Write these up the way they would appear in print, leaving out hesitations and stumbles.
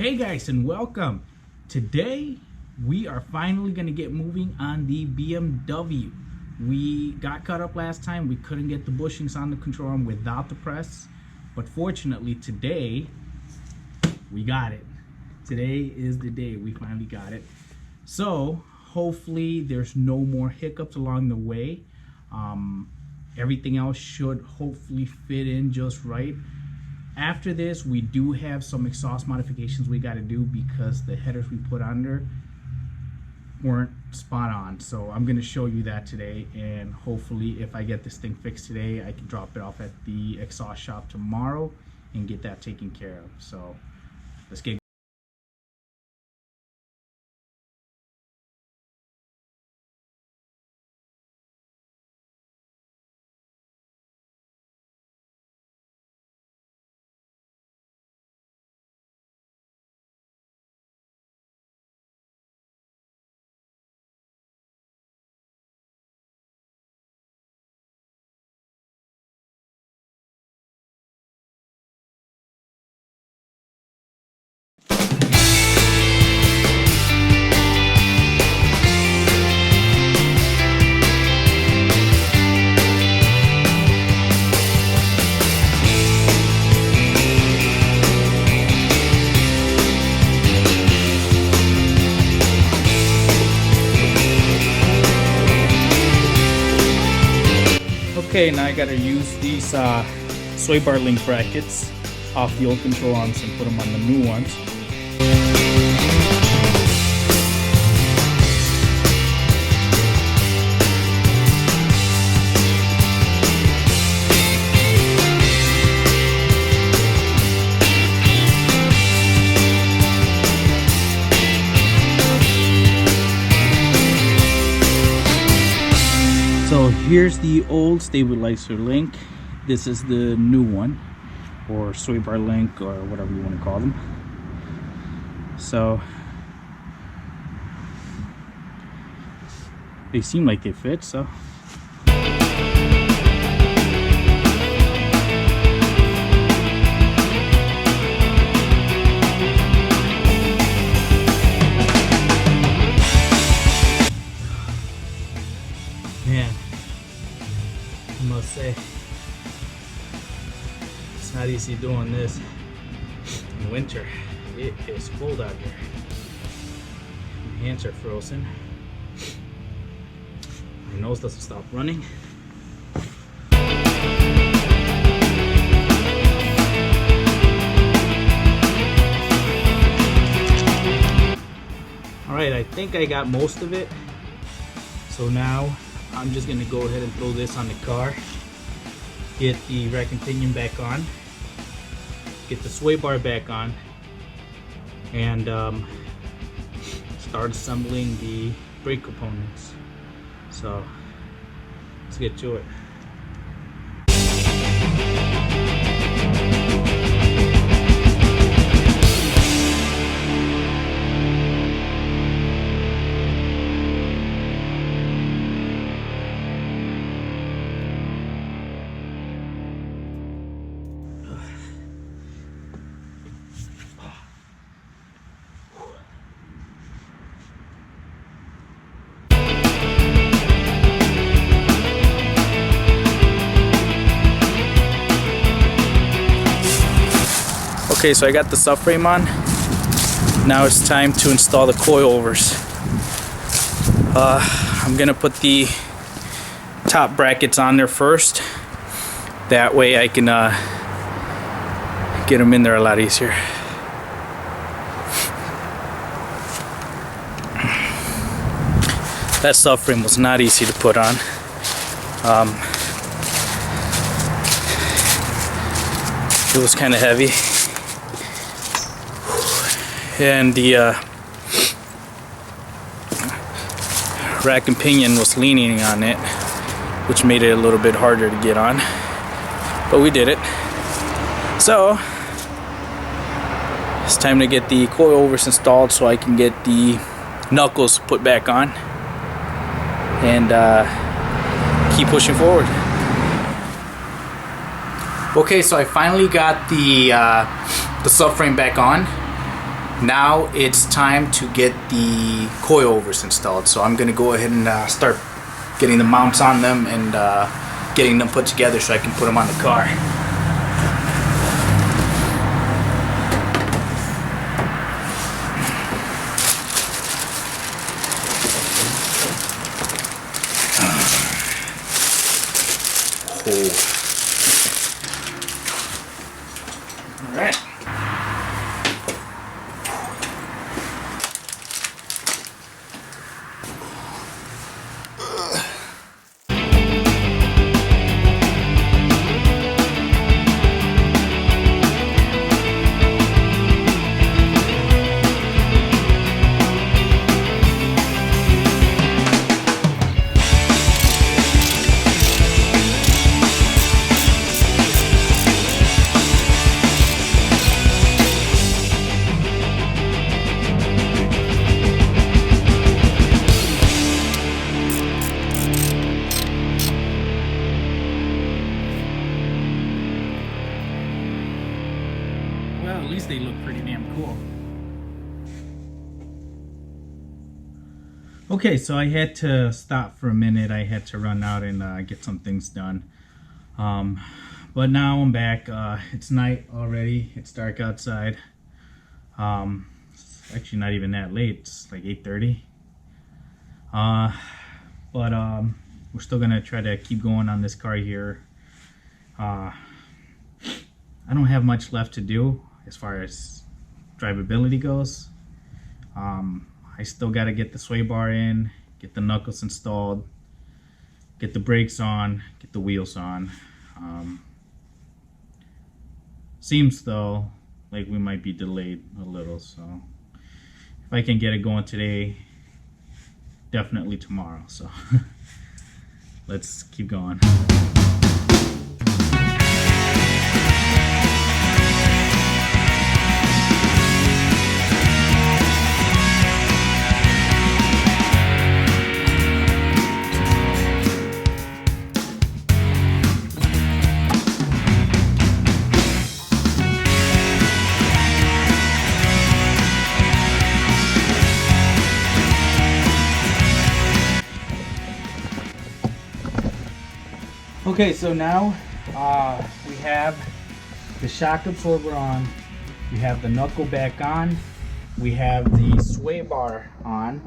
Hey guys, and welcome. Today we are finally going to get moving on the BMW. We got caught up last time. We couldn't get the bushings on the control arm without the press, but fortunately today we got it. Today is the day we finally got it. So hopefully there's no more hiccups along the way. Everything else should hopefully fit in just right. After this, we do have some exhaust modifications we got to do because the headers we put under weren't spot on. So I'm going to show you that today, and hopefully if I get this thing fixed today, I can drop it off at the exhaust shop tomorrow and get that taken care of. So let's get Okay, now I gotta use these sway bar link brackets off the old control arms and put them on the new ones. So here's the old stabilizer link. This is the new one, or sway bar link, or whatever you want to call them. So they seem like they fit, so man, I must say, it's not easy doing this in winter. It is cold out here. My hands are frozen. My nose doesn't stop running. Alright, I think I got most of it. So now I'm just gonna go ahead and throw this on the car, get the rack and pinion back on, get the sway bar back on, and start assembling the brake components. So let's get to it. Okay, so I got the subframe on. Now it's time to install the coilovers. I'm gonna put the top brackets on there first. That way I can get them in there a lot easier. That subframe was not easy to put on. It was kind of heavy. And the rack and pinion was leaning on it, which made it a little bit harder to get on, but we did it. So it's time to get the coilovers installed so I can get the knuckles put back on and keep pushing forward. Okay, so I finally got the subframe back on. Now it's time to get the coilovers installed. So I'm gonna go ahead and start getting the mounts on them and getting them put together so I can put them on the car. All right. Well, at least they look pretty damn cool. Okay, so I had to stop for a minute. I had to run out and get some things done. But now I'm back. It's night already. It's dark outside. It's actually not even that late. It's like 8:30. But we're still gonna try to keep going on this car here. I don't have much left to do as far as drivability goes. I still got to get the sway bar in, get the knuckles installed, get the brakes on, get the wheels on. Seems though like we might be delayed a little, so if I can get it going today, definitely tomorrow. So let's keep going. Okay, so now we have the shock absorber on, we have the knuckle back on, we have the sway bar on,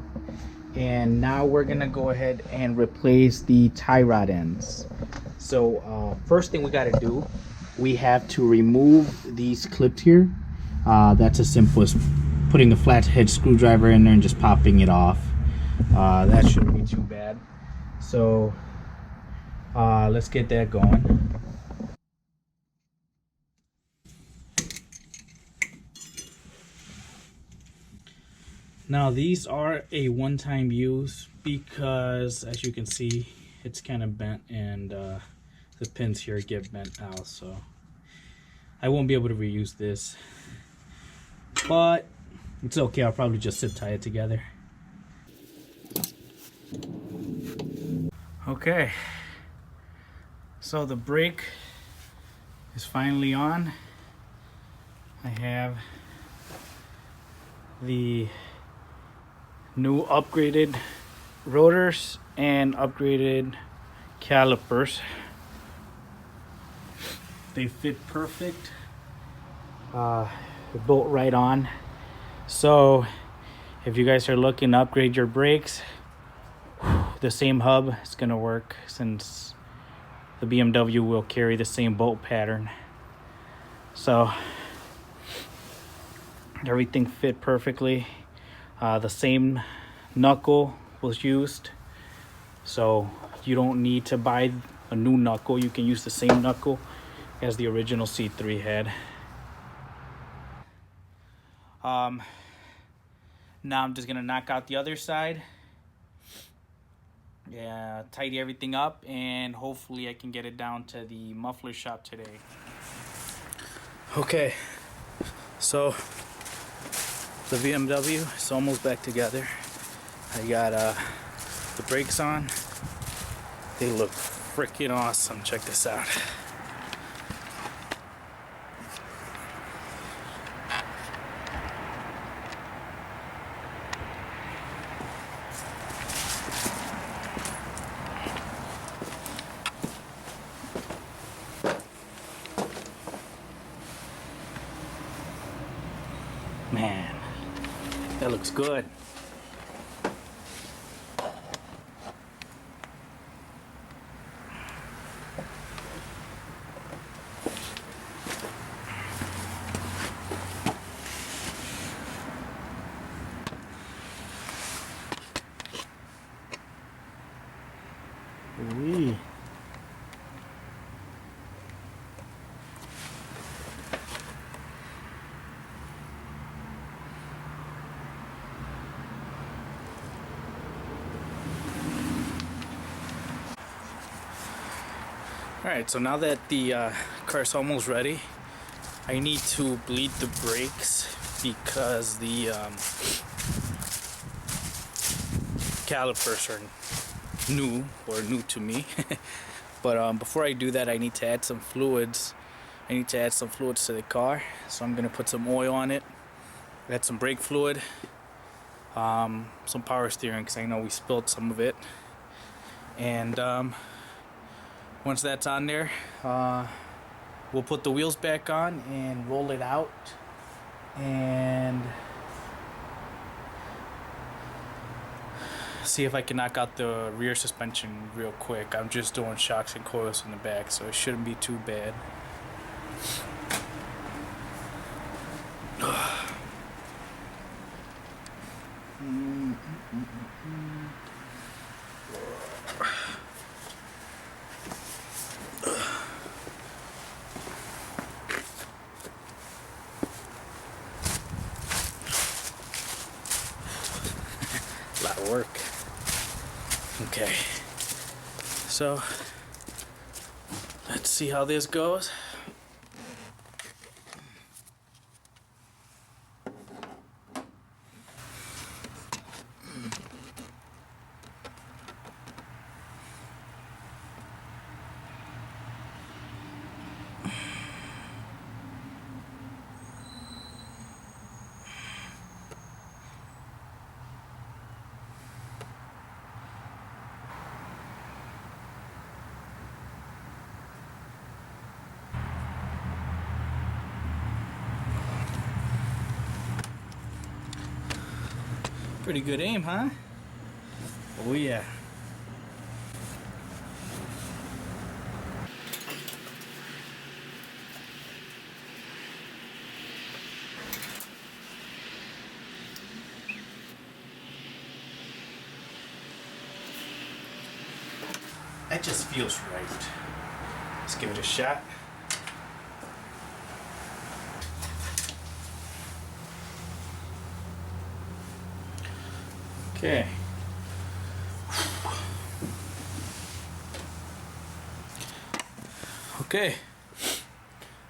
and now we're gonna go ahead and replace the tie rod ends. So first thing we got to do, we have to remove these clips here. That's as simple as putting a flathead screwdriver in there and just popping it off. That shouldn't be too bad. So let's get that going. Now these are a one-time use because, as you can see, it's kind of bent and the pins here get bent out, so I won't be able to reuse this, but it's okay. I'll probably just zip tie it together. Okay, so the brake is finally on. I have the new upgraded rotors and upgraded calipers. They fit perfect. They bolt right on. So if you guys are looking to upgrade your brakes, the same hub is gonna work since the BMW will carry the same bolt pattern. So everything fit perfectly. The same knuckle was used, so you don't need to buy a new knuckle. You can use the same knuckle as the original C3 had. Now I'm just gonna knock out the other side, tidy everything up, and hopefully I can get it down to the muffler shop today. Okay, so the BMW is almost back together. I got the brakes on. They look freaking awesome. Check this out. Man, that looks good. Wee. Alright, so now that the car's almost ready, I need to bleed the brakes because the calipers are new to me. But before I do that, I need to add some fluids. I need to add some fluids to the car, so I'm gonna put some oil on it, add some brake fluid, some power steering because I know we spilled some of it, and once that's on there, we'll put the wheels back on and roll it out and see if I can knock out the rear suspension real quick. I'm just doing shocks and coils in the back, so it shouldn't be too bad. A lot of work. Okay, so let's see how this goes. Pretty good aim, huh? Oh yeah. That just feels right. Let's give it a shot. Okay. Okay.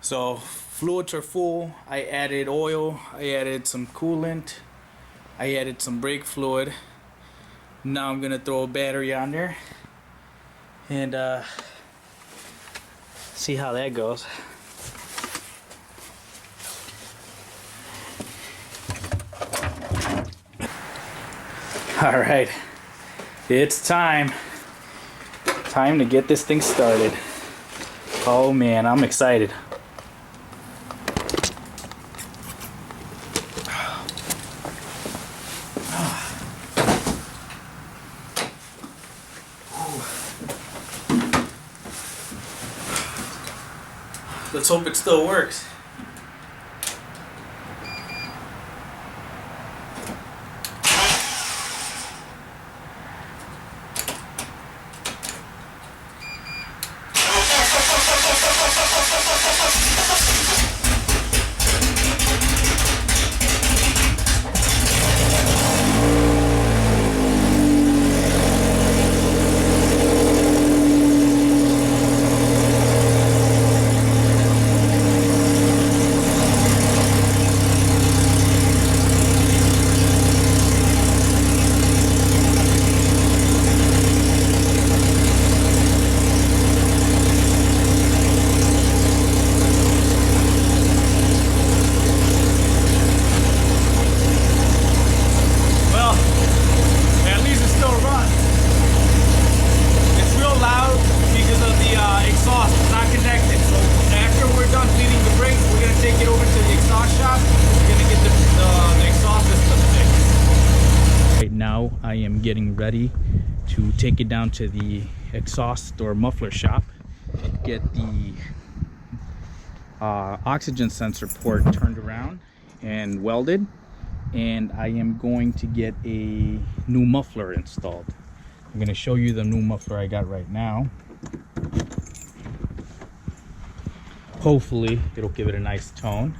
So fluids are full. I added oil. I added some coolant. I added some brake fluid. Now I'm gonna throw a battery on there and see how that goes. All right, it's time to get this thing started. Oh man, I'm excited. Let's hope it still works. getting ready to take it down to the exhaust or muffler shop, get the oxygen sensor port turned around and welded, and I am going to get a new muffler installed. I'm going to show you the new muffler I got right now. Hopefully it'll give it a nice tone.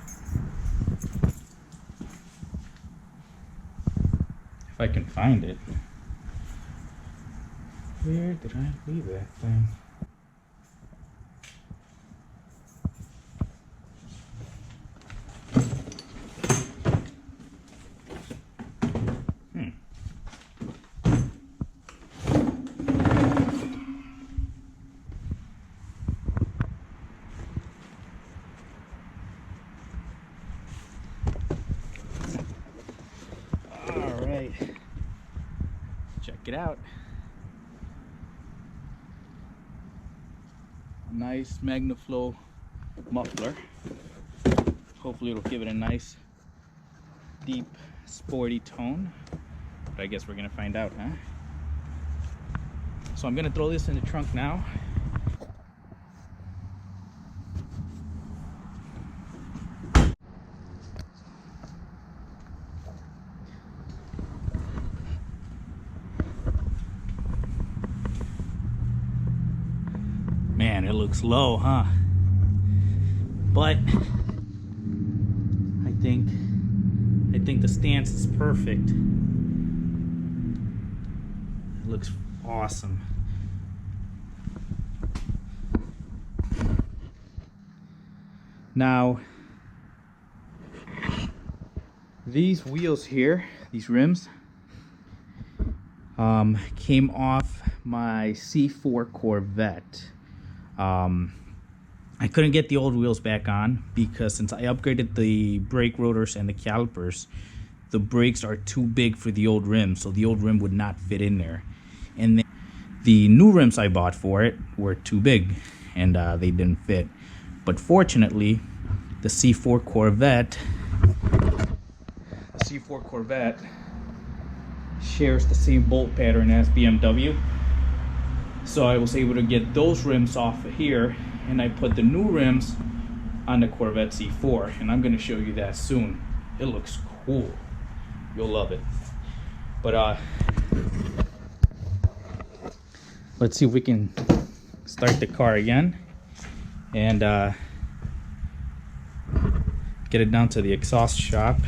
If I can find it. Where did I leave that thing? Check it out. Nice MagnaFlow muffler. Hopefully it'll give it a nice deep sporty tone, but I guess we're gonna find out, huh? So I'm gonna throw this in the trunk now. Man, it looks low, huh? But I think the stance is perfect. It looks awesome. Now, these wheels here, these rims, came off my C4 Corvette. I couldn't get the old wheels back on because since I upgraded the brake rotors and the calipers, the brakes are too big for the old rim, so the old rim would not fit in there. And then the new rims I bought for it were too big and they didn't fit. But fortunately, the C4 Corvette shares the same bolt pattern as BMW. So I was able to get those rims off of here, and I put the new rims on the Corvette C4, and I'm going to show you that soon. It looks cool. You'll love it. But let's see if we can start the car again and get it down to the exhaust shop.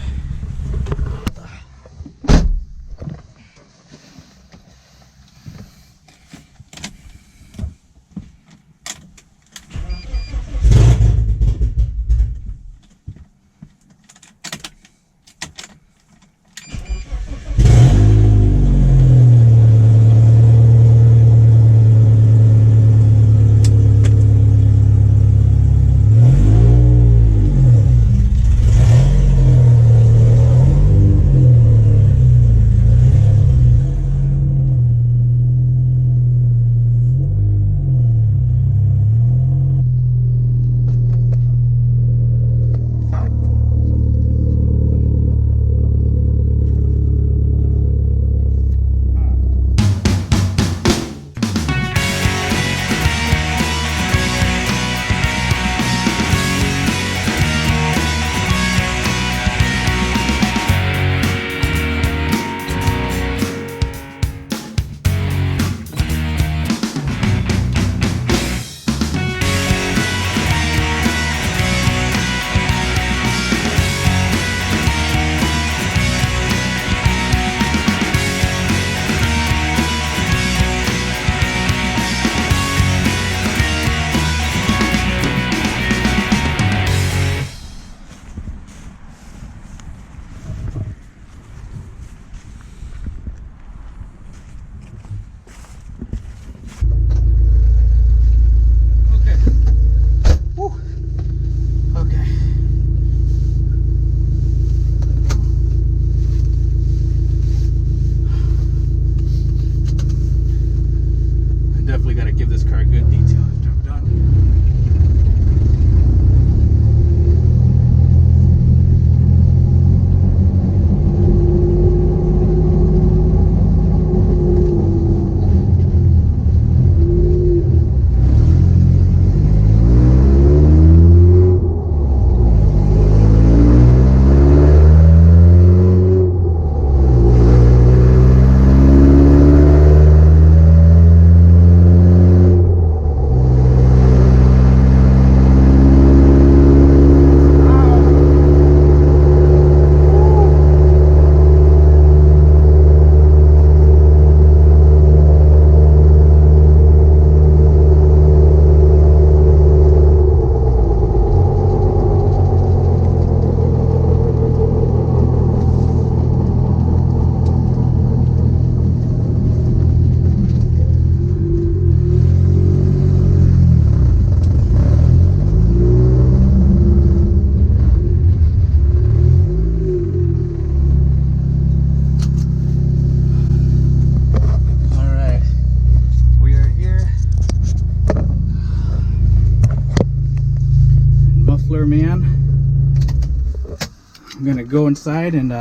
go inside and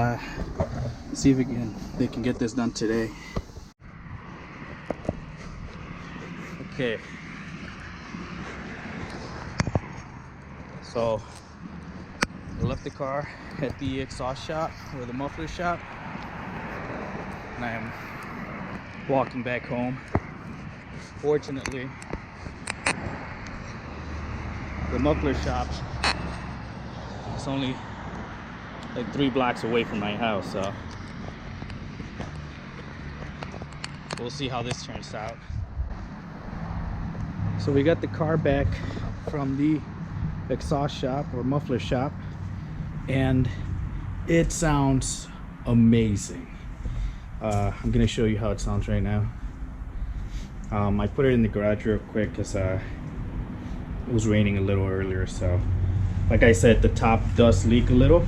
see if they can get this done today. Okay. So I left the car at the exhaust shop or the muffler shop, and I am walking back home. Fortunately, the muffler shop is only like 3 blocks away from my house, so we'll see how this turns out. So we got the car back from the exhaust shop or muffler shop, and it sounds amazing. I'm gonna show you how it sounds right now. I put it in the garage real quick because it was raining a little earlier, so like I said, the top does leak a little,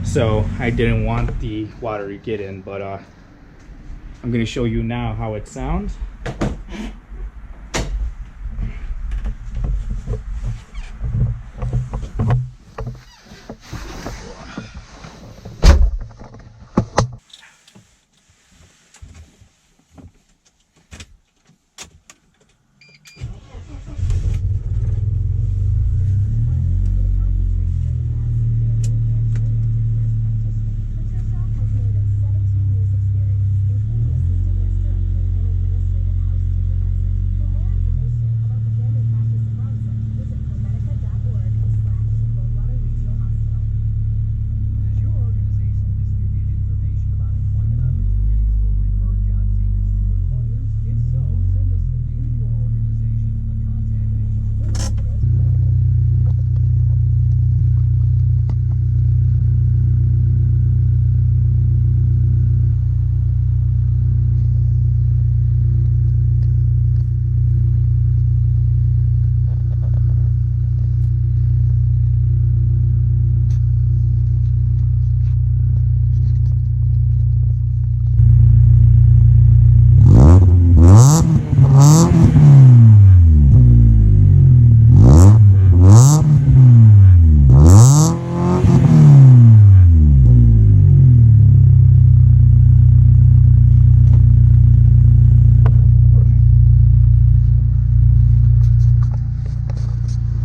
so I didn't want the water to get in, but I'm gonna show you now how it sounds.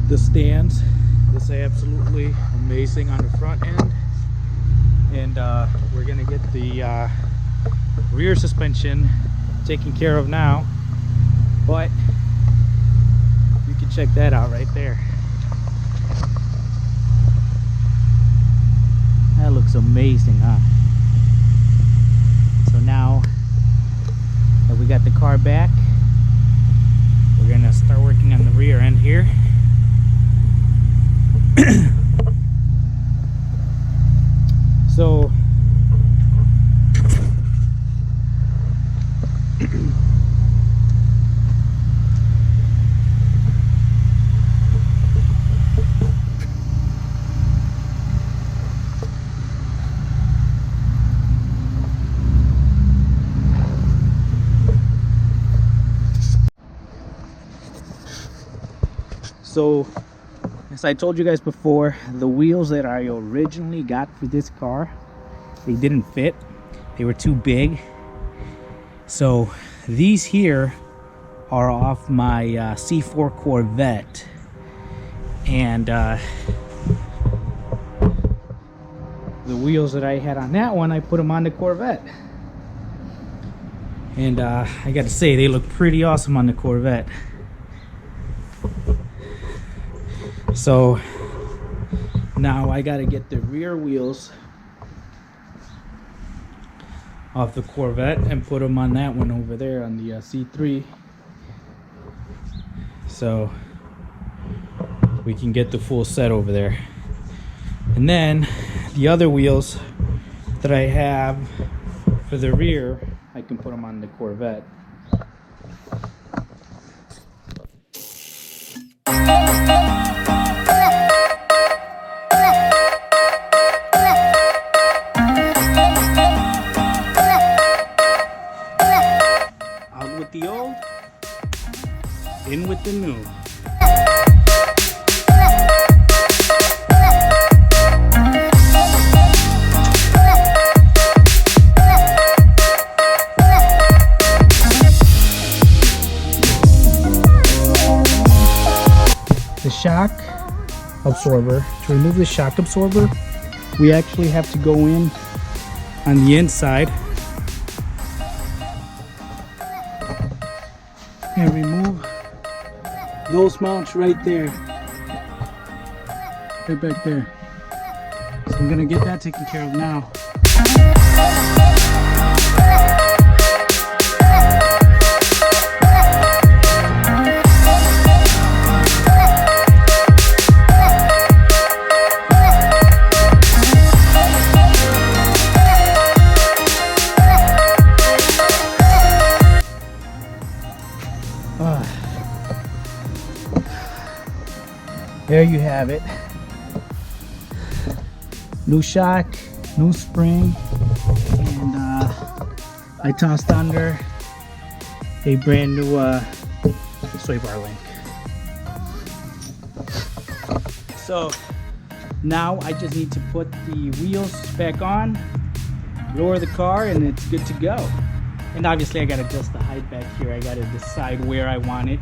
The stands is absolutely amazing on the front end, and we're gonna get the rear suspension taken care of now, but you can check that out right there. That looks amazing, huh? So now that we got the car back, we're gonna start working on the rear end here. So as I told you guys before, the wheels that I originally got for this car, they didn't fit. They were too big. So these here are off my C4 Corvette, and the wheels that I had on that one, I put them on the Corvette, and I gotta say, they look pretty awesome on the Corvette. So now I gotta get the rear wheels off the Corvette and put them on that one over there on the C3, so we can get the full set over there. And then the other wheels that I have for the rear, I can put them on the Corvette. The old, in with the new. absorber. To remove the shock absorber, we actually have to go in on the inside and remove those mounts right there, right back there. So I'm gonna get that taken care of now. There you have it. New shock, new spring, and I tossed under a brand new sway bar link. So now I just need to put the wheels back on, lower the car, and it's good to go. And obviously I gotta adjust the height back here. I gotta decide where I want it.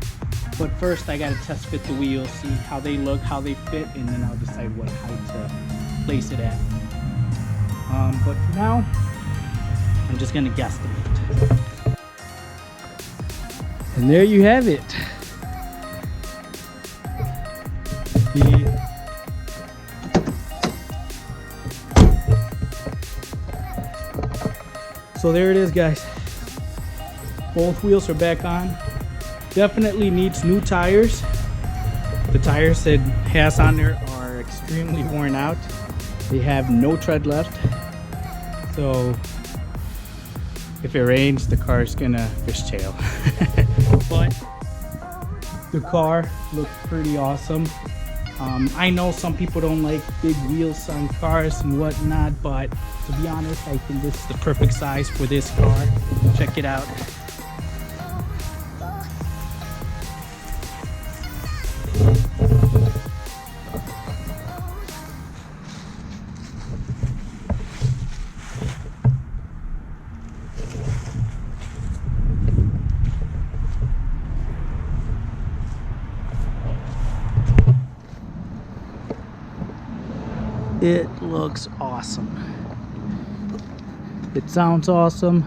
But first I gotta test fit the wheels, see how they look, how they fit, and then I'll decide what height to place it at. But for now, I'm just gonna guesstimate. And there you have it. So there it is, guys. Both wheels are back on. Definitely needs new tires. The tires it has on there are extremely worn out. They have no tread left. So if it rains, the car's gonna fishtail. But the car looks pretty awesome. I know some people don't like big wheels on cars and whatnot, but to be honest, I think this is the perfect size for this car. Check it out. It looks awesome. It sounds awesome.